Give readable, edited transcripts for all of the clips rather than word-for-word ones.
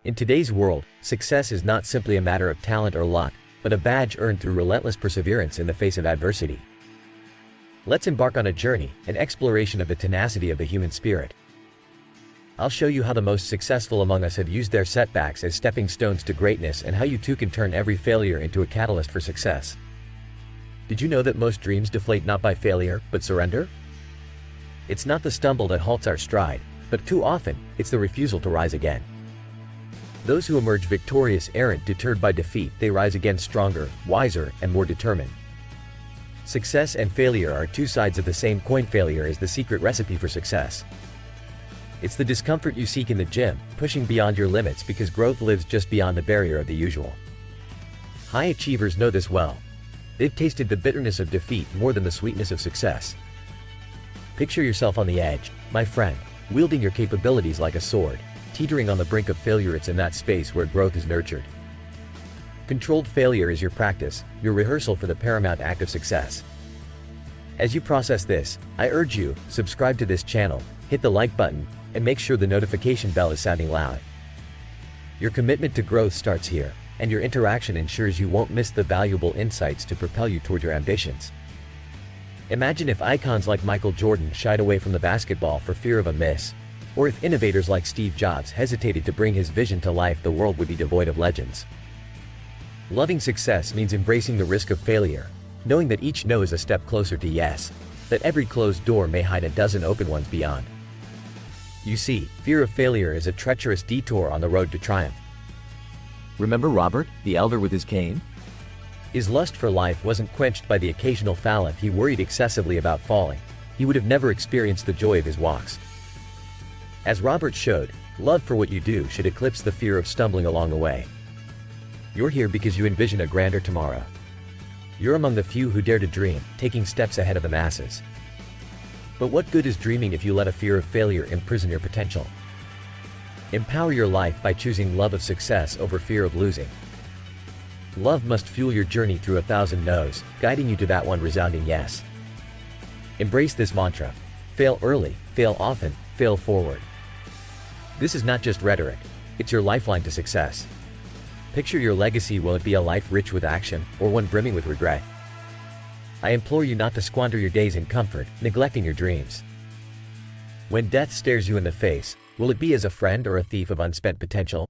In today's world, success is not simply a matter of talent or luck, but a badge earned through relentless perseverance in the face of adversity. Let's embark on a journey, an exploration of the tenacity of the human spirit. I'll show you how the most successful among us have used their setbacks as stepping stones to greatness and how you too can turn every failure into a catalyst for success. Did you know that most dreams deflate not by failure, but surrender? It's not the stumble that halts our stride, but too often, it's the refusal to rise again. Those who emerge victorious aren't deterred by defeat, they rise again stronger, wiser, and more determined. Success and failure are two sides of the same coin. Failure is the secret recipe for success. It's the discomfort you seek in the gym, pushing beyond your limits because growth lives just beyond the barrier of the usual. High achievers know this well. They've tasted the bitterness of defeat more than the sweetness of success. Picture yourself on the edge, my friend, wielding your capabilities like a sword, teetering on the brink of failure. It's in that space where growth is nurtured. Controlled failure is your practice, your rehearsal for the paramount act of success. As you process this, I urge you, subscribe to this channel, hit the like button, and make sure the notification bell is sounding loud. Your commitment to growth starts here, and your interaction ensures you won't miss the valuable insights to propel you toward your ambitions. Imagine if icons like Michael Jordan shied away from the basketball for fear of a miss, or if innovators like Steve Jobs hesitated to bring his vision to life. The world would be devoid of legends. Loving success means embracing the risk of failure, knowing that each no is a step closer to yes, that every closed door may hide a dozen open ones beyond. You see, fear of failure is a treacherous detour on the road to triumph. Remember Robert, the elder with his cane? His lust for life wasn't quenched by the occasional fall. If he worried excessively about falling, he would have never experienced the joy of his walks. As Robert showed, love for what you do should eclipse the fear of stumbling along the way. You're here because you envision a grander tomorrow. You're among the few who dare to dream, taking steps ahead of the masses. But what good is dreaming if you let a fear of failure imprison your potential? Empower your life by choosing love of success over fear of losing. Love must fuel your journey through 1,000 no's, guiding you to that one resounding yes. Embrace this mantra. Fail early, fail often, fail forward. This is not just rhetoric, it's your lifeline to success. Picture your legacy. Will it be a life rich with action, or one brimming with regret? I implore you not to squander your days in comfort, neglecting your dreams. When death stares you in the face, will it be as a friend or a thief of unspent potential?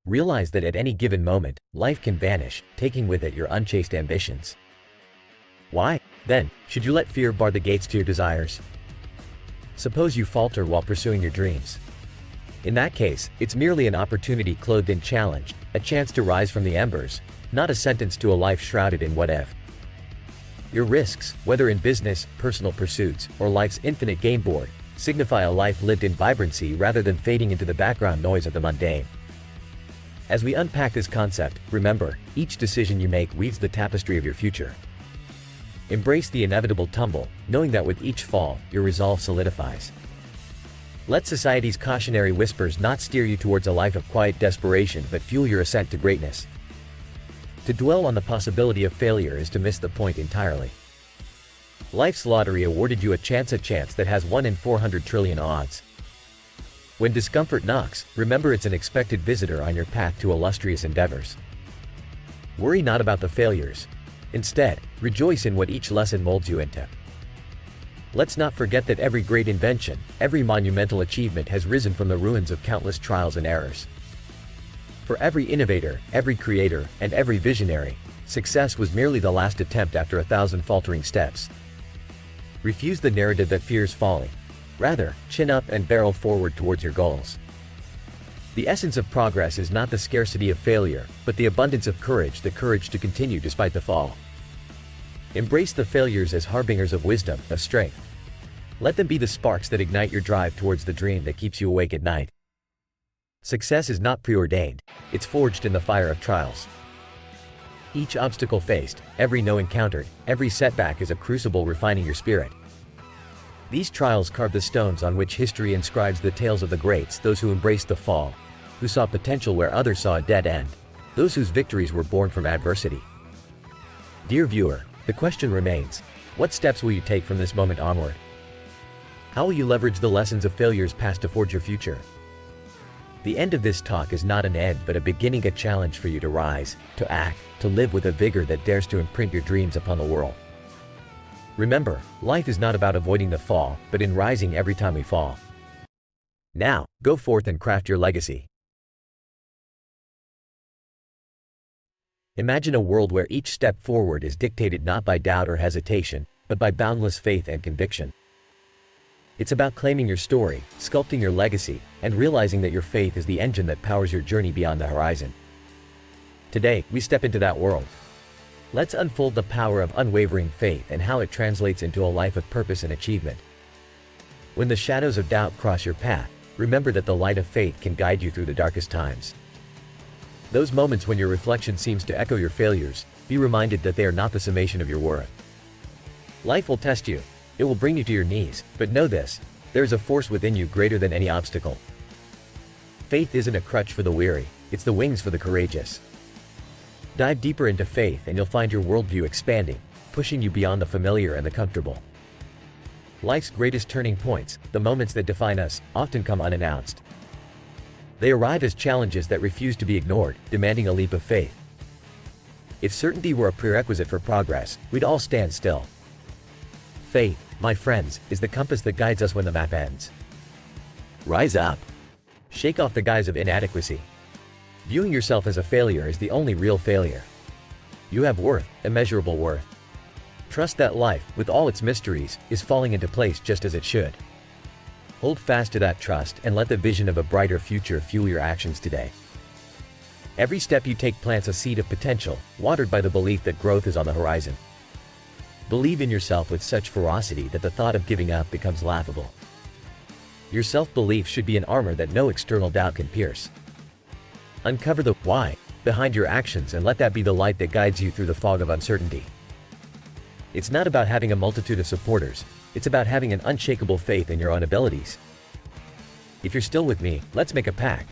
Realize that at any given moment, life can vanish, taking with it your unchased ambitions. Why, then, should you let fear bar the gates to your desires? Suppose you falter while pursuing your dreams. In that case, it's merely an opportunity clothed in challenge, a chance to rise from the embers, not a sentence to a life shrouded in what if. Your risks, whether in business, personal pursuits, or life's infinite game board, signify a life lived in vibrancy rather than fading into the background noise of the mundane. As we unpack this concept, remember, each decision you make weaves the tapestry of your future. Embrace the inevitable tumble, knowing that with each fall, your resolve solidifies. Let society's cautionary whispers not steer you towards a life of quiet desperation but fuel your ascent to greatness. To dwell on the possibility of failure is to miss the point entirely. Life's lottery awarded you a chance that has 1 in 400 trillion odds. When discomfort knocks, remember it's an expected visitor on your path to illustrious endeavors. Worry not about the failures. Instead, rejoice in what each lesson molds you into. Let's not forget that every great invention, every monumental achievement has risen from the ruins of countless trials and errors. For every innovator, every creator, and every visionary, success was merely the last attempt after 1,000 faltering steps. Refuse the narrative that fears falling. Rather, chin up and barrel forward towards your goals. The essence of progress is not the scarcity of failure, but the abundance of courage, the courage to continue despite the fall. Embrace the failures as harbingers of wisdom, of strength. Let them be the sparks that ignite your drive towards the dream that keeps you awake at night. Success is not preordained, it's forged in the fire of trials. Each obstacle faced, every no encountered, every setback is a crucible refining your spirit. These trials carve the stones on which history inscribes the tales of the greats, those who embraced the fall, who saw potential where others saw a dead end, those whose victories were born from adversity. Dear viewer, the question remains, what steps will you take from this moment onward? How will you leverage the lessons of failures past to forge your future? The end of this talk is not an end but a beginning, a challenge for you to rise, to act, to live with a vigor that dares to imprint your dreams upon the world. Remember, life is not about avoiding the fall, but in rising every time we fall. Now, go forth and craft your legacy. Imagine a world where each step forward is dictated not by doubt or hesitation, but by boundless faith and conviction. It's about claiming your story, sculpting your legacy, and realizing that your faith is the engine that powers your journey beyond the horizon. Today, we step into that world. Let's unfold the power of unwavering faith and how it translates into a life of purpose and achievement. When the shadows of doubt cross your path, remember that the light of faith can guide you through the darkest times. Those moments when your reflection seems to echo your failures, be reminded that they are not the summation of your worth. Life will test you. It will bring you to your knees, but know this: there is a force within you greater than any obstacle. Faith isn't a crutch for the weary, it's the wings for the courageous. Dive deeper into faith and you'll find your worldview expanding, pushing you beyond the familiar and the comfortable. Life's greatest turning points, the moments that define us, often come unannounced. They arrive as challenges that refuse to be ignored, demanding a leap of faith. If certainty were a prerequisite for progress, we'd all stand still. Faith, my friends, is the compass that guides us when the map ends. Rise up. Shake off the guise of inadequacy. Viewing yourself as a failure is the only real failure. You have worth, immeasurable worth. Trust that life, with all its mysteries, is falling into place just as it should. Hold fast to that trust and let the vision of a brighter future fuel your actions today. Every step you take plants a seed of potential, watered by the belief that growth is on the horizon. Believe in yourself with such ferocity that the thought of giving up becomes laughable. Your self-belief should be an armor that no external doubt can pierce. Uncover the why behind your actions and let that be the light that guides you through the fog of uncertainty. It's not about having a multitude of supporters, it's about having an unshakable faith in your own abilities. If you're still with me, let's make a pact.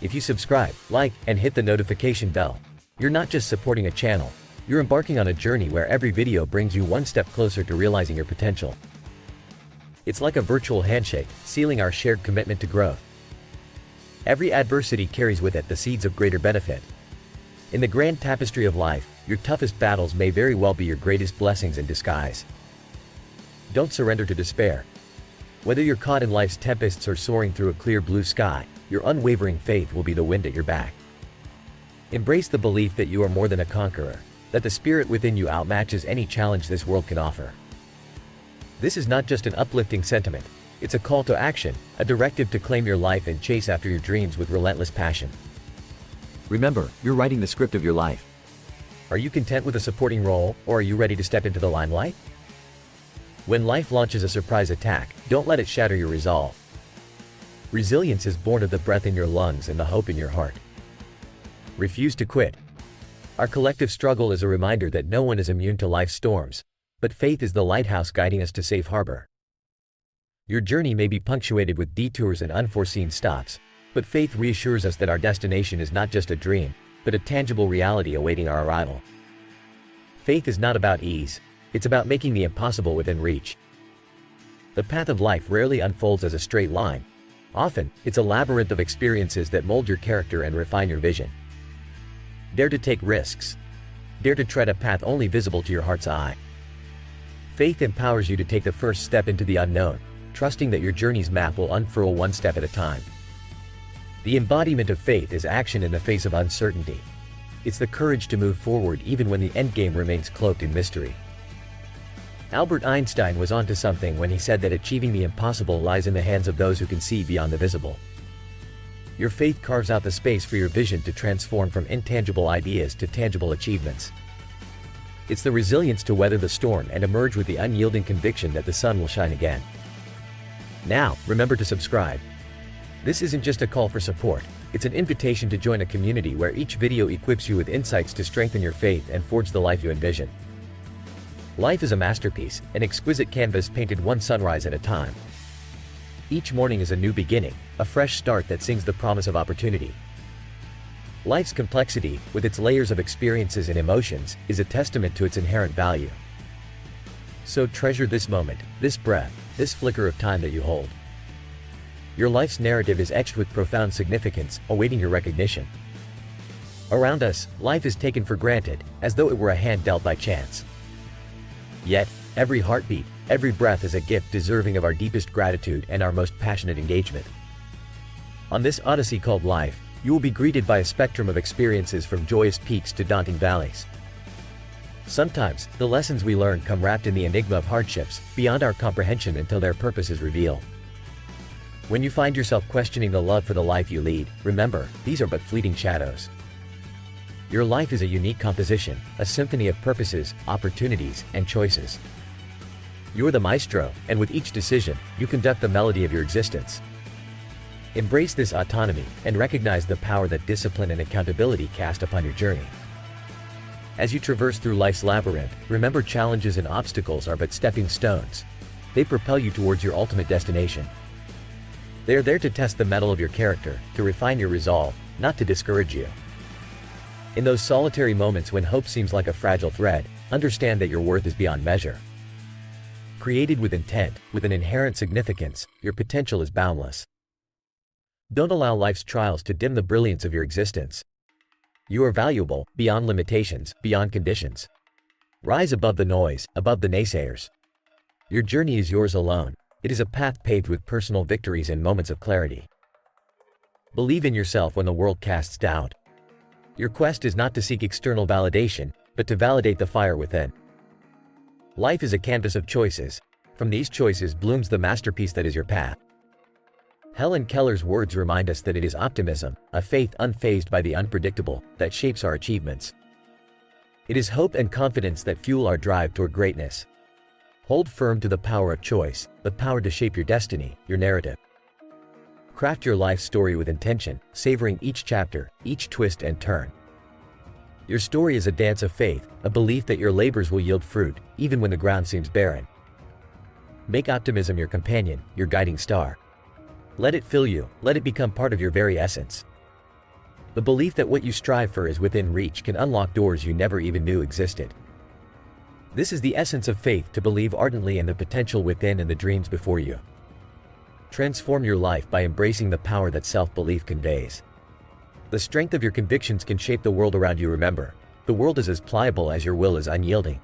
If you subscribe, like, and hit the notification bell, you're not just supporting a channel, you're embarking on a journey where every video brings you one step closer to realizing your potential. It's like a virtual handshake, sealing our shared commitment to growth. Every adversity carries with it the seeds of greater benefit. In the grand tapestry of life, your toughest battles may very well be your greatest blessings in disguise. Don't surrender to despair. Whether you're caught in life's tempests or soaring through a clear blue sky, your unwavering faith will be the wind at your back. Embrace the belief that you are more than a conqueror, that the spirit within you outmatches any challenge this world can offer. This is not just an uplifting sentiment, it's a call to action, a directive to claim your life and chase after your dreams with relentless passion. Remember, you're writing the script of your life. Are you content with a supporting role, or are you ready to step into the limelight? When life launches a surprise attack, don't let it shatter your resolve. Resilience is born of the breath in your lungs and the hope in your heart. Refuse to quit. Our collective struggle is a reminder that no one is immune to life's storms, but faith is the lighthouse guiding us to safe harbor. Your journey may be punctuated with detours and unforeseen stops, but faith reassures us that our destination is not just a dream, but a tangible reality awaiting our arrival. Faith is not about ease, it's about making the impossible within reach. The path of life rarely unfolds as a straight line. Often, it's a labyrinth of experiences that mold your character and refine your vision. Dare to take risks. Dare to tread a path only visible to your heart's eye. Faith empowers you to take the first step into the unknown, trusting that your journey's map will unfurl one step at a time. The embodiment of faith is action in the face of uncertainty. It's the courage to move forward even when the endgame remains cloaked in mystery. Albert Einstein was onto something when he said that achieving the impossible lies in the hands of those who can see beyond the visible. Your faith carves out the space for your vision to transform from intangible ideas to tangible achievements. It's the resilience to weather the storm and emerge with the unyielding conviction that the sun will shine again. Now, remember to subscribe. This isn't just a call for support, it's an invitation to join a community where each video equips you with insights to strengthen your faith and forge the life you envision. Life is a masterpiece, an exquisite canvas painted one sunrise at a time. Each morning is a new beginning, a fresh start that sings the promise of opportunity. Life's complexity, with its layers of experiences and emotions, is a testament to its inherent value. So treasure this moment, this breath, this flicker of time that you hold. Your life's narrative is etched with profound significance, awaiting your recognition. Around us, life is taken for granted, as though it were a hand dealt by chance. Yet, every heartbeat, every breath is a gift deserving of our deepest gratitude and our most passionate engagement. On this odyssey called life, you will be greeted by a spectrum of experiences from joyous peaks to daunting valleys. Sometimes, the lessons we learn come wrapped in the enigma of hardships, beyond our comprehension until their purpose is revealed. When you find yourself questioning the love for the life you lead, remember, these are but fleeting shadows. Your life is a unique composition, a symphony of purposes, opportunities, and choices. You're the maestro, and with each decision, you conduct the melody of your existence. Embrace this autonomy, and recognize the power that discipline and accountability cast upon your journey. As you traverse through life's labyrinth, remember challenges and obstacles are but stepping stones. They propel you towards your ultimate destination. They are there to test the mettle of your character, to refine your resolve, not to discourage you. In those solitary moments when hope seems like a fragile thread, understand that your worth is beyond measure. Created with intent, with an inherent significance, your potential is boundless. Don't allow life's trials to dim the brilliance of your existence. You are valuable, beyond limitations, beyond conditions. Rise above the noise, above the naysayers. Your journey is yours alone. It is a path paved with personal victories and moments of clarity. Believe in yourself when the world casts doubt. Your quest is not to seek external validation, but to validate the fire within. Life is a canvas of choices. From these choices blooms the masterpiece that is your path. Helen Keller's words remind us that it is optimism, a faith unfazed by the unpredictable, that shapes our achievements. It is hope and confidence that fuel our drive toward greatness. Hold firm to the power of choice, the power to shape your destiny, your narrative. Craft your life story with intention, savoring each chapter, each twist and turn. Your story is a dance of faith, a belief that your labors will yield fruit, even when the ground seems barren. Make optimism your companion, your guiding star. Let it fill you, let it become part of your very essence. The belief that what you strive for is within reach can unlock doors you never even knew existed. This is the essence of faith, to believe ardently in the potential within and the dreams before you. Transform your life by embracing the power that self-belief conveys. The strength of your convictions can shape the world around you. Remember, the world is as pliable as your will is unyielding.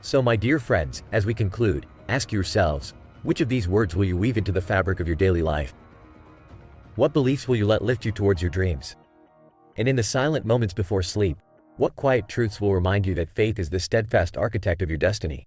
So my dear friends, as we conclude, ask yourselves, which of these words will you weave into the fabric of your daily life? What beliefs will you let lift you towards your dreams? And in the silent moments before sleep, what quiet truths will remind you that faith is the steadfast architect of your destiny?